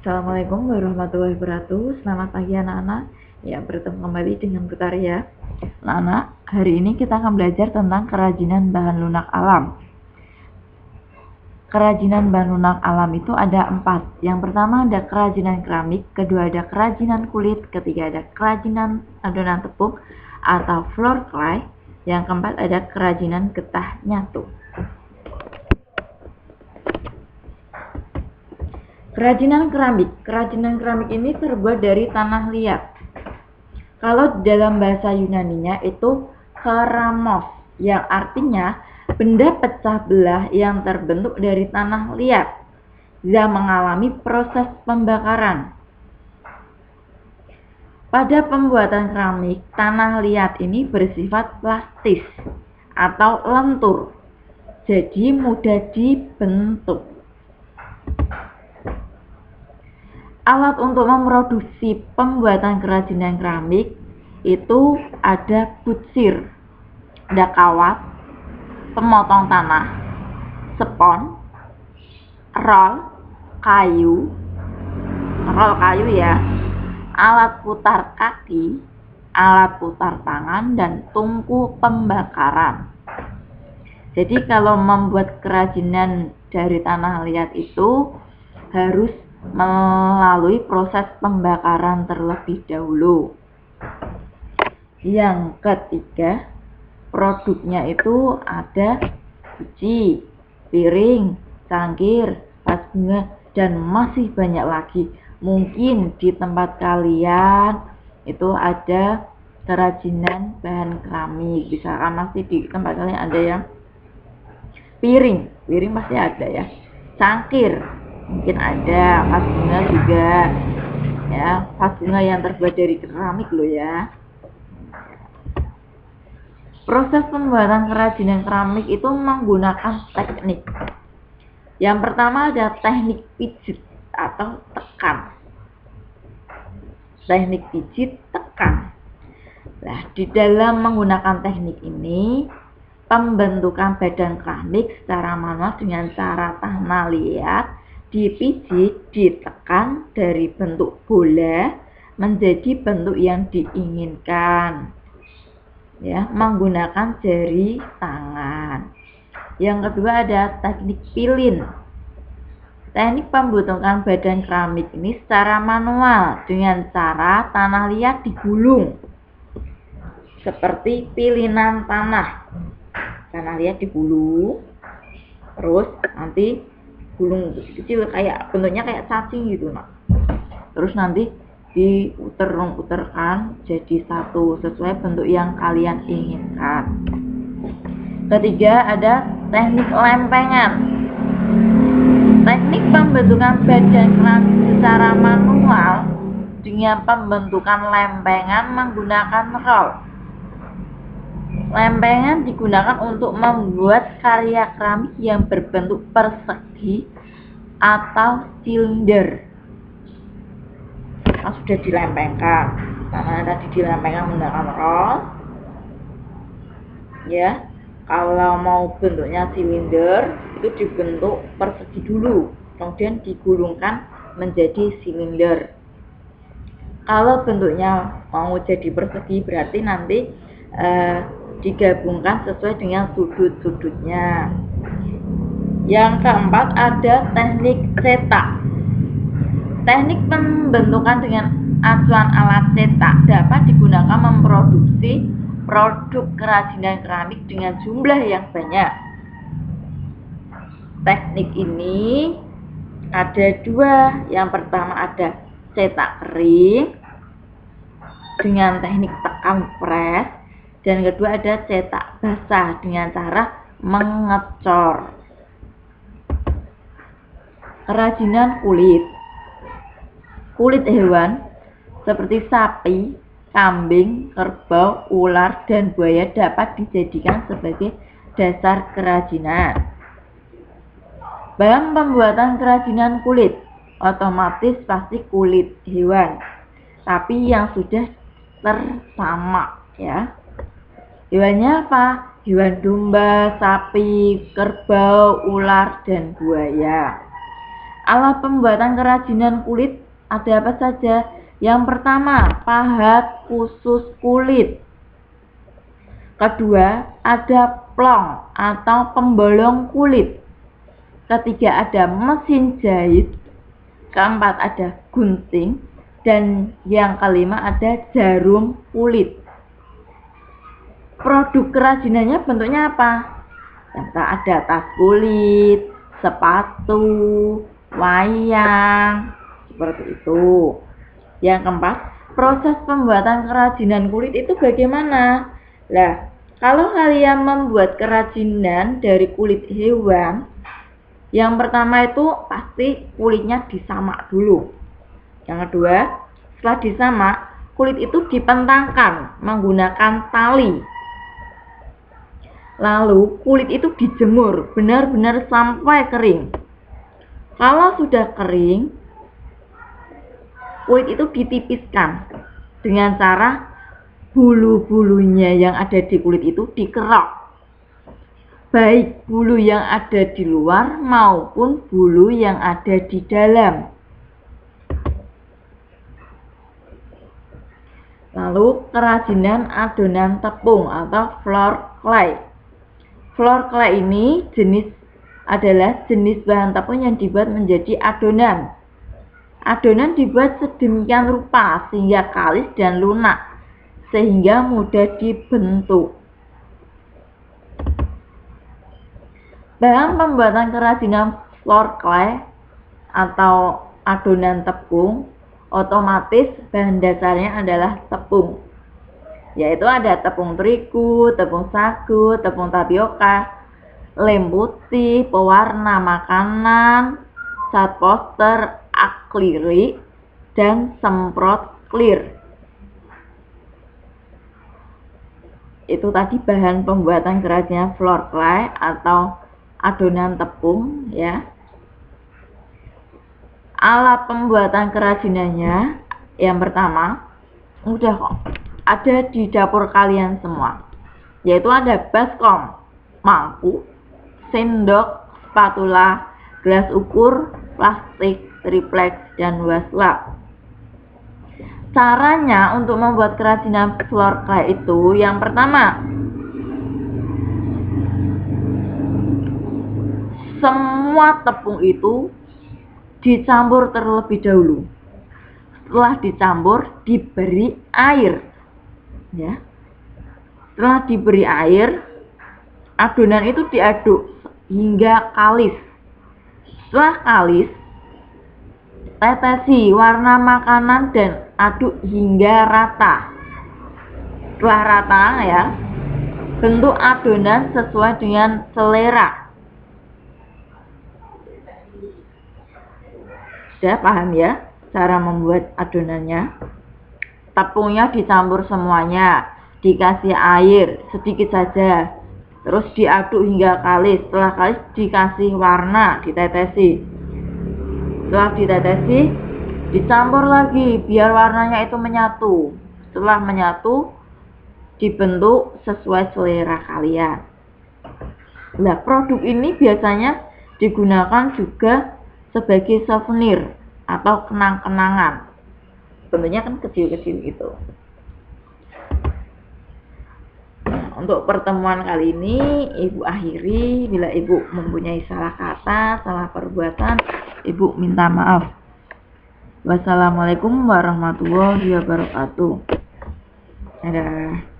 Assalamualaikum warahmatullahi wabarakatuh. Selamat pagi anak-anak. Ya, bertemu kembali dengan Butaria. Anak-anak, hari ini kita akan belajar tentang kerajinan bahan lunak alam. Kerajinan bahan lunak alam itu ada 4. Yang pertama ada kerajinan keramik, kedua ada kerajinan kulit, ketiga ada kerajinan adonan tepung atau floor clay, yang keempat ada kerajinan getah nyatu. Kerajinan keramik. Kerajinan keramik ini terbuat dari tanah liat. Kalau dalam bahasa Yunaninya itu keramos, yang artinya benda pecah belah yang terbentuk dari tanah liat yang mengalami proses pembakaran. Pada pembuatan keramik, tanah liat ini bersifat plastis atau lentur, jadi mudah dibentuk. Alat untuk memproduksi pembuatan kerajinan keramik itu ada butsir, ada kawat, pemotong tanah, spons, roll kayu ya, alat putar kaki, alat putar tangan, dan tungku pembakaran. Jadi kalau membuat kerajinan dari tanah liat itu harus melalui proses pembakaran terlebih dahulu. Yang ketiga, produknya itu ada guci, piring, cangkir, vas bunga, dan masih banyak lagi. Mungkin di tempat kalian itu ada kerajinan bahan keramik, misalkan masih di tempat kalian ada yang piring pasti ada ya, cangkir mungkin ada, vas bunga juga ya, vas bunga yang terbuat dari keramik loh ya. Proses pembuatan kerajinan keramik itu menggunakan teknik. Yang pertama ada teknik pijit atau tekan. Teknik pijit tekan. Nah, di dalam menggunakan teknik ini, pembentukan badan keramik secara manual dengan cara tanah liat dipijit, ditekan dari bentuk bola menjadi bentuk yang diinginkan ya, menggunakan jari tangan. Yang kedua ada teknik pilin. Teknik pembentukan badan keramik ini secara manual dengan cara tanah liat digulung seperti pilinan tanah liat digulung, terus nanti gulung kecil kayak bentuknya kayak cacing gitu nak. Terus nanti diputer-puterkan jadi satu sesuai bentuk yang kalian inginkan. Ketiga ada teknik lempengan. Teknik pembentukan badan keramik secara manual dengan pembentukan lempengan menggunakan roll. Lempengan digunakan untuk membuat karya keramik yang berbentuk persegi atau silinder. Nah, sudah dilempengkan, karena tadi dilempengkan menggunakan roll ya. Kalau mau bentuknya silinder itu dibentuk persegi dulu, kemudian digulungkan menjadi silinder. Kalau bentuknya mau jadi persegi berarti nanti digabungkan sesuai dengan sudut-sudutnya. Yang keempat ada teknik cetak. Teknik pembentukan dengan acuan alat cetak dapat digunakan memproduksi produk kerajinan keramik dengan jumlah yang banyak. Teknik ini ada 2. Yang pertama ada cetak kering dengan teknik tekan press, dan kedua ada cetak basah dengan cara mengecor. Kerajinan kulit. Kulit hewan seperti sapi, kambing, kerbau, ular, dan buaya dapat dijadikan sebagai dasar kerajinan. Bahan pembuatan kerajinan kulit otomatis pasti kulit hewan, tapi yang sudah tersamak ya. Hewannya apa? Hewan domba, sapi, kerbau, ular, dan buaya. Alat pembuatan kerajinan kulit ada apa saja? Yang pertama, pahat khusus kulit. Kedua, ada plong atau pembolong kulit. Ketiga, ada mesin jahit. Keempat, ada gunting. Dan yang kelima, ada jarum kulit. Produk kerajinannya bentuknya apa? Ada tas kulit, sepatu, wayang, seperti itu. Yang keempat, proses pembuatan kerajinan kulit itu bagaimana? Nah, kalau kalian membuat kerajinan dari kulit hewan, yang pertama itu pasti kulitnya disamak dulu. Yang kedua, setelah disamak, kulit itu dipentangkan menggunakan tali. Lalu kulit itu dijemur benar-benar sampai kering. Kalau sudah kering, kulit itu ditipiskan dengan cara bulu-bulunya yang ada di kulit itu dikerok. Baik bulu yang ada di luar maupun bulu yang ada di dalam. Lalu kerajinan adonan tepung atau floor clay. Floor clay ini adalah jenis bahan tepung yang dibuat menjadi adonan. Adonan dibuat sedemikian rupa sehingga kalis dan lunak, sehingga mudah dibentuk. Bahan pembuatan kerajinan floor clay atau adonan tepung, otomatis bahan dasarnya adalah tepung. Yaitu ada tepung terigu, tepung sagu, tepung tapioka, lem putih, pewarna makanan, cat poster, akrilik, dan semprot clear. Itu tadi bahan pembuatan kerajinan floor clay atau adonan tepung ya. Alat pembuatan kerajinannya yang pertama udah kok ada di dapur kalian semua, yaitu ada baskom, mangkuk, sendok, spatula, gelas ukur, plastik, triplek, dan waslap. Caranya untuk membuat kerajinan floor clay itu yang pertama, semua tepung itu dicampur terlebih dahulu. Setelah dicampur, diberi air. Ya. Setelah diberi air, adonan itu diaduk hingga kalis. Setelah kalis, tetesi warna makanan dan aduk hingga rata. Setelah rata ya, bentuk adonan sesuai dengan selera. Sudah paham ya cara membuat adonannya? Tepungnya dicampur semuanya, dikasih air sedikit saja, terus diaduk hingga kalis. Setelah kalis dikasih warna, ditetesi. Setelah ditetesi, dicampur lagi biar warnanya itu menyatu. Setelah menyatu, dibentuk sesuai selera kalian. Nah, produk ini biasanya digunakan juga sebagai souvenir atau kenang-kenangan. Bentuknya kan kecil-kecil gitu. Nah, untuk pertemuan kali ini Ibu akhiri. Bila Ibu mempunyai salah kata, salah perbuatan, Ibu minta maaf. Wassalamualaikum warahmatullahi wabarakatuh. Dadah.